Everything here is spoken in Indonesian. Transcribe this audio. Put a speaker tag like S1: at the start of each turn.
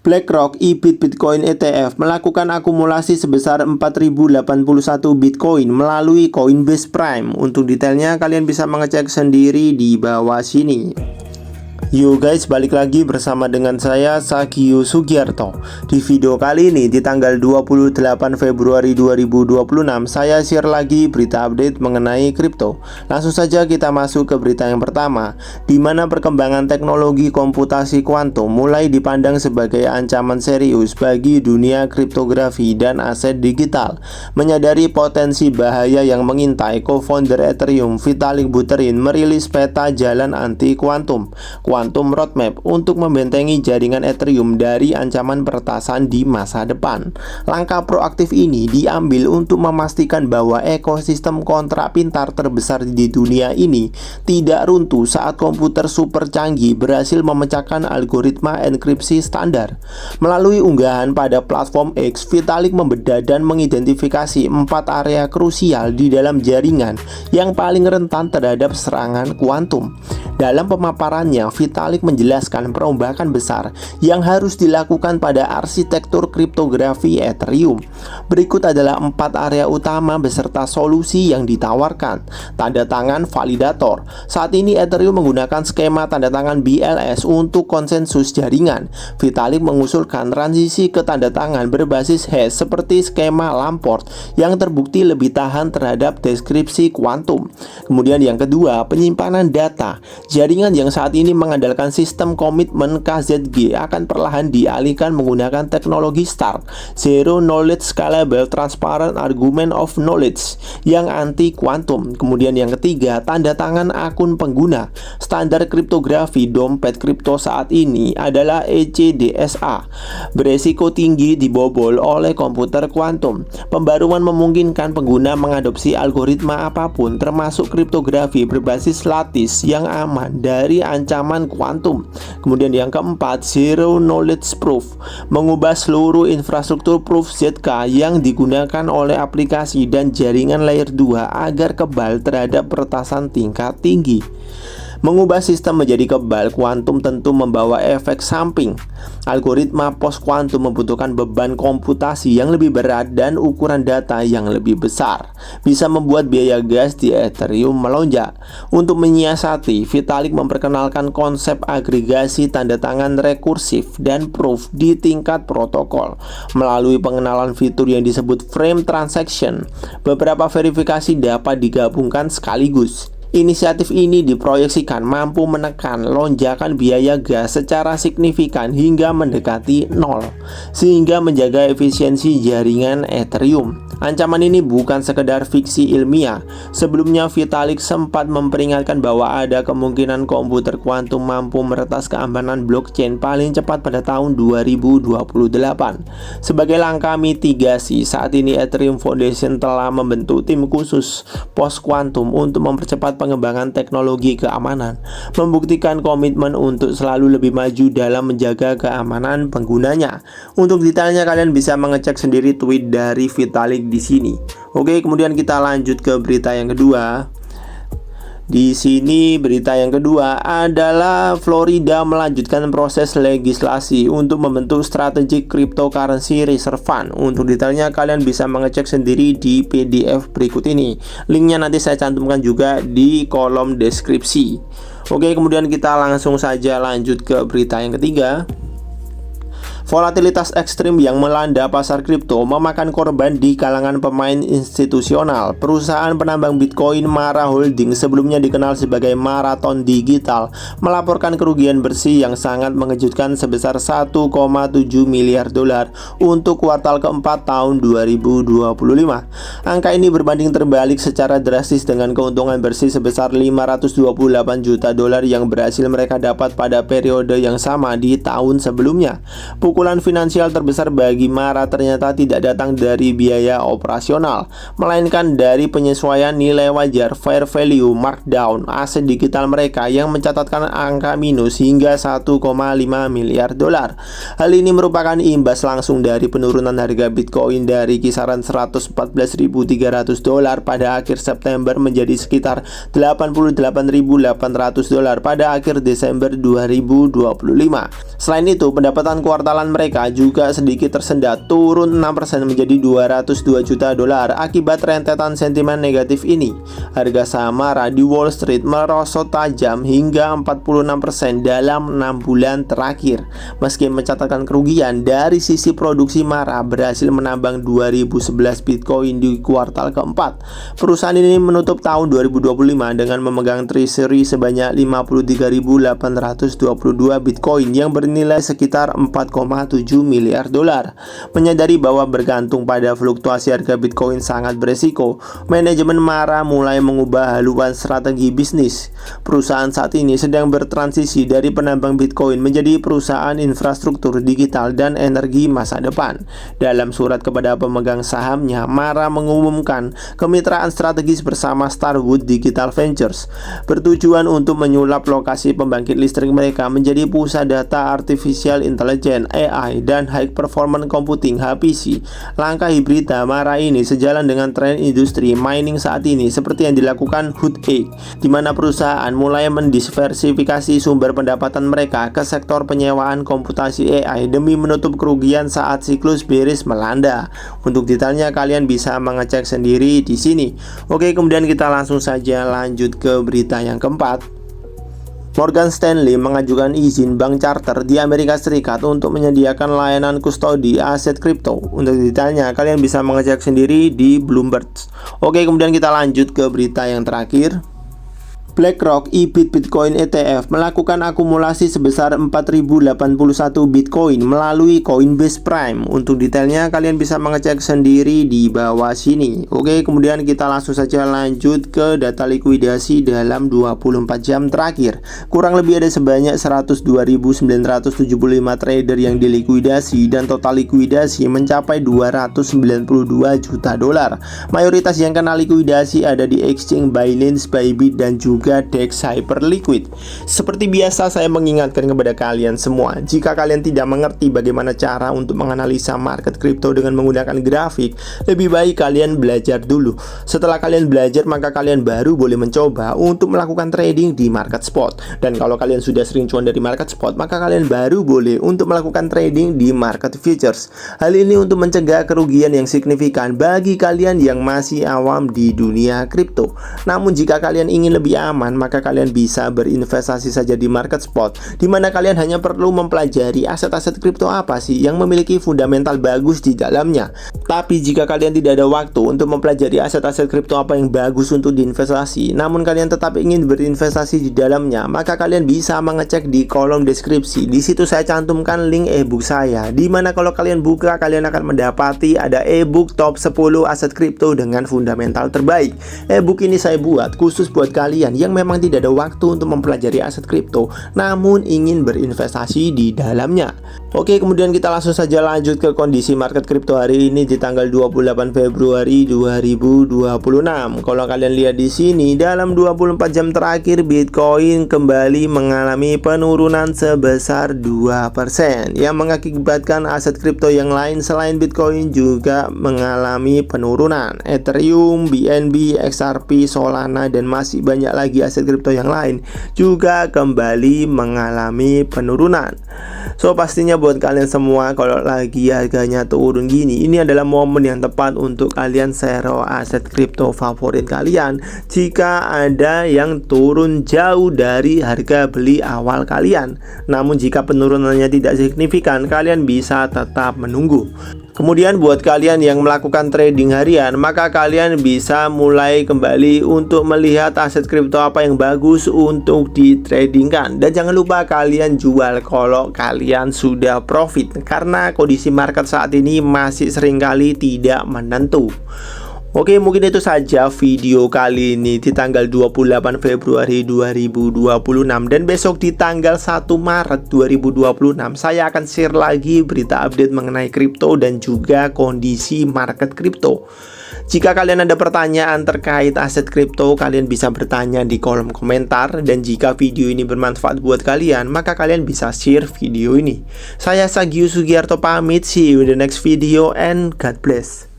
S1: BlackRock EBIT Bitcoin ETF melakukan akumulasi sebesar 4081 Bitcoin melalui Coinbase Prime. Untuk detailnya kalian bisa mengecek sendiri di bawah sini. Yo guys, balik lagi bersama dengan saya Sakio Sugiarto. Di video kali ini di tanggal 28 Februari 2026 saya share lagi berita update mengenai kripto. Langsung saja kita masuk ke berita yang pertama, di mana perkembangan teknologi komputasi kuantum mulai dipandang sebagai ancaman serius bagi dunia kriptografi dan aset digital. Menyadari potensi bahaya yang mengintai, co-founder Ethereum Vitalik Buterin merilis peta jalan anti kuantum Roadmap untuk membentengi jaringan Ethereum dari ancaman peretasan di masa depan. Langkah proaktif ini diambil untuk memastikan bahwa ekosistem kontrak pintar terbesar di dunia ini tidak runtuh saat komputer super canggih berhasil memecahkan algoritma enkripsi standar. Melalui unggahan pada platform X, Vitalik membedah dan mengidentifikasi 4 area krusial di dalam jaringan yang paling rentan terhadap serangan kuantum. Dalam pemaparannya, Vitalik menjelaskan perombakan besar yang harus dilakukan pada arsitektur kriptografi Ethereum. Berikut adalah 4 area utama beserta solusi yang ditawarkan. Tanda tangan validator. Saat ini Ethereum menggunakan skema tanda tangan BLS untuk konsensus jaringan. Vitalik mengusulkan transisi ke tanda tangan berbasis hash seperti skema Lamport yang terbukti lebih tahan terhadap deskripsi kuantum. Kemudian yang kedua, penyimpanan data. Jaringan yang saat ini mengandalkan sistem komitmen KZG akan perlahan dialihkan menggunakan teknologi STAR, Zero Knowledge Scalable Transparent Argument of Knowledge, yang anti kuantum. Kemudian yang ketiga, tanda tangan akun pengguna. Standar kriptografi dompet kripto saat ini adalah ECDSA, beresiko tinggi dibobol oleh komputer kuantum. Pembaruan memungkinkan pengguna mengadopsi algoritma apapun termasuk kriptografi berbasis lattice yang aman dari ancaman kuantum. Kemudian yang keempat, Zero Knowledge Proof, mengubah seluruh infrastruktur proof ZK yang digunakan oleh aplikasi dan jaringan layer 2 agar kebal terhadap peretasan tingkat tinggi. Mengubah sistem menjadi kebal kuantum tentu membawa efek samping. Algoritma post kuantum membutuhkan beban komputasi yang lebih berat dan ukuran data yang lebih besar, bisa membuat biaya gas di Ethereum melonjak. Untuk menyiasati, Vitalik memperkenalkan konsep agregasi tanda tangan rekursif dan proof di tingkat protokol. Melalui pengenalan fitur yang disebut frame transaction, beberapa verifikasi dapat digabungkan sekaligus. Inisiatif ini diproyeksikan mampu menekan lonjakan biaya gas secara signifikan hingga mendekati nol, sehingga menjaga efisiensi jaringan Ethereum. Ancaman ini bukan sekedar fiksi ilmiah. Sebelumnya Vitalik sempat memperingatkan bahwa ada kemungkinan komputer kuantum mampu meretas keamanan blockchain paling cepat pada tahun 2028. Sebagai langkah mitigasi, saat ini Ethereum Foundation telah membentuk tim khusus post kuantum untuk mempercepat pengembangan teknologi keamanan, membuktikan komitmen untuk selalu lebih maju dalam menjaga keamanan penggunanya. Untuk detailnya kalian bisa mengecek sendiri tweet dari Vitalik di sini. Oke, kemudian kita lanjut ke berita yang kedua. Di sini berita yang kedua adalah Florida melanjutkan proses legislasi untuk membentuk Strategic Cryptocurrency Reserve Fund. Untuk detailnya kalian bisa mengecek sendiri di PDF berikut ini. Linknya nanti saya cantumkan juga di kolom deskripsi. Oke, kemudian kita langsung saja lanjut ke berita yang ketiga. Volatilitas ekstrim yang melanda pasar kripto memakan korban di kalangan pemain institusional. Perusahaan penambang Bitcoin Mara Holding, sebelumnya dikenal sebagai Marathon Digital, melaporkan kerugian bersih yang sangat mengejutkan sebesar 1,7 miliar dolar untuk kuartal keempat tahun 2025. Angka ini berbanding terbalik secara drastis dengan keuntungan bersih sebesar 528 juta dolar yang berhasil mereka dapat pada periode yang sama di tahun sebelumnya. Pukulan finansial terbesar bagi Mara ternyata tidak datang dari biaya operasional, melainkan dari penyesuaian nilai wajar fair value markdown aset digital mereka yang mencatatkan angka minus hingga 1,5 miliar dolar. Hal ini merupakan imbas langsung dari penurunan harga Bitcoin dari kisaran 114.300 dolar pada akhir September menjadi sekitar 88.800 dolar pada akhir Desember 2025. Selain itu, pendapatan kuartalan penjualan mereka juga sedikit tersendat, turun 6% menjadi 202 juta dolar akibat rentetan sentimen negatif ini. Harga saham MARA di Wall Street merosot tajam hingga 46% dalam 6 bulan terakhir. Meski mencatatkan kerugian, dari sisi produksi MARA berhasil menambang 2011 Bitcoin di kuartal keempat. Perusahaan ini menutup tahun 2025 dengan memegang treasury sebanyak 53.822 Bitcoin yang bernilai sekitar 4,7 miliar dolar. Menyadari bahwa bergantung pada fluktuasi harga Bitcoin sangat beresiko, manajemen MARA mulai mengubah haluan strategi bisnis. Perusahaan saat ini sedang bertransisi dari penambang Bitcoin menjadi perusahaan infrastruktur digital dan energi masa depan. Dalam surat kepada pemegang sahamnya, MARA mengumumkan kemitraan strategis bersama Starwood Digital Ventures, bertujuan untuk menyulap lokasi pembangkit listrik mereka menjadi pusat data artificial intelligence (AI) dan high performance computing (HPC). Langkah hibrid MARA ini sejalan dengan tren industri mining saat ini, seperti yang dilakukan Hut 8, di mana perusahaan mulai mendiversifikasi sumber pendapatan mereka ke sektor penyewaan komputasi AI demi menutup kerugian saat siklus bearish melanda. Untuk detailnya kalian bisa mengecek sendiri di sini. Oke, kemudian kita langsung saja lanjut ke berita yang keempat. Morgan Stanley mengajukan izin bank charter di Amerika Serikat untuk menyediakan layanan kustodi aset kripto. Untuk detailnya kalian bisa mengecek sendiri di Bloomberg. Oke, kemudian kita lanjut ke berita yang terakhir. BlackRock EBIT Bitcoin ETF melakukan akumulasi sebesar 4.081 Bitcoin melalui Coinbase Prime. Untuk detailnya kalian bisa mengecek sendiri di bawah sini. Oke, kemudian kita langsung saja lanjut ke data likuidasi dalam 24 jam terakhir. Kurang lebih ada sebanyak 102.975 trader yang dilikuidasi dan total likuidasi mencapai 292 juta dolar. Mayoritas yang kena likuidasi ada di exchange Binance, Bybit, dan juga DEX Hyperliquid. Seperti biasa, saya mengingatkan kepada kalian semua, jika kalian tidak mengerti bagaimana cara untuk menganalisa market kripto dengan menggunakan grafik, lebih baik kalian belajar dulu. Setelah kalian belajar, maka kalian baru boleh mencoba untuk melakukan trading di market spot. Dan kalau kalian sudah sering cuan dari market spot, maka kalian baru boleh untuk melakukan trading di market futures. Hal ini untuk mencegah kerugian yang signifikan bagi kalian yang masih awam di dunia kripto. Namun jika kalian ingin lebih aman, maka kalian bisa berinvestasi saja di market spot, di mana kalian hanya perlu mempelajari aset-aset kripto apa sih yang memiliki fundamental bagus di dalamnya. Tapi jika kalian tidak ada waktu untuk mempelajari aset-aset kripto apa yang bagus untuk diinvestasi, namun kalian tetap ingin berinvestasi di dalamnya, maka kalian bisa mengecek di kolom deskripsi. Di situ saya cantumkan link ebook saya, di mana kalau kalian buka, kalian akan mendapati ada ebook top 10 aset kripto dengan fundamental terbaik. Ebook ini saya buat khusus buat kalian yang memang tidak ada waktu untuk mempelajari aset kripto, namun ingin berinvestasi di dalamnya. Oke, kemudian kita langsung saja lanjut ke kondisi market kripto hari ini di tanggal 28 Februari 2026. Kalau kalian lihat di sini, dalam 24 jam terakhir Bitcoin kembali mengalami penurunan sebesar 2%, yang mengakibatkan aset kripto yang lain selain Bitcoin juga mengalami penurunan. Ethereum, BNB, XRP, Solana, dan masih banyak lagi aset kripto yang lain juga kembali mengalami penurunan. So, pastinya buat kalian semua, kalau lagi harganya turun gini, ini adalah momen yang tepat untuk kalian share aset kripto favorit kalian jika ada yang turun jauh dari harga beli awal kalian. Namun jika penurunannya tidak signifikan, kalian bisa tetap menunggu. Kemudian buat kalian yang melakukan trading harian, maka kalian bisa mulai kembali untuk melihat aset kripto apa yang bagus untuk ditradingkan. Dan jangan lupa kalian jual kalau kalian sudah profit, karena kondisi market saat ini masih seringkali tidak menentu. Oke, mungkin itu saja video kali ini di tanggal 28 Februari 2026. Dan besok di tanggal 1 Maret 2026 saya akan share lagi berita update mengenai kripto dan juga kondisi market kripto. Jika kalian ada pertanyaan terkait aset kripto, kalian bisa bertanya di kolom komentar. Dan jika video ini bermanfaat buat kalian, maka kalian bisa share video ini. Saya Sagius Sugiarto pamit, see you in the next video and God bless.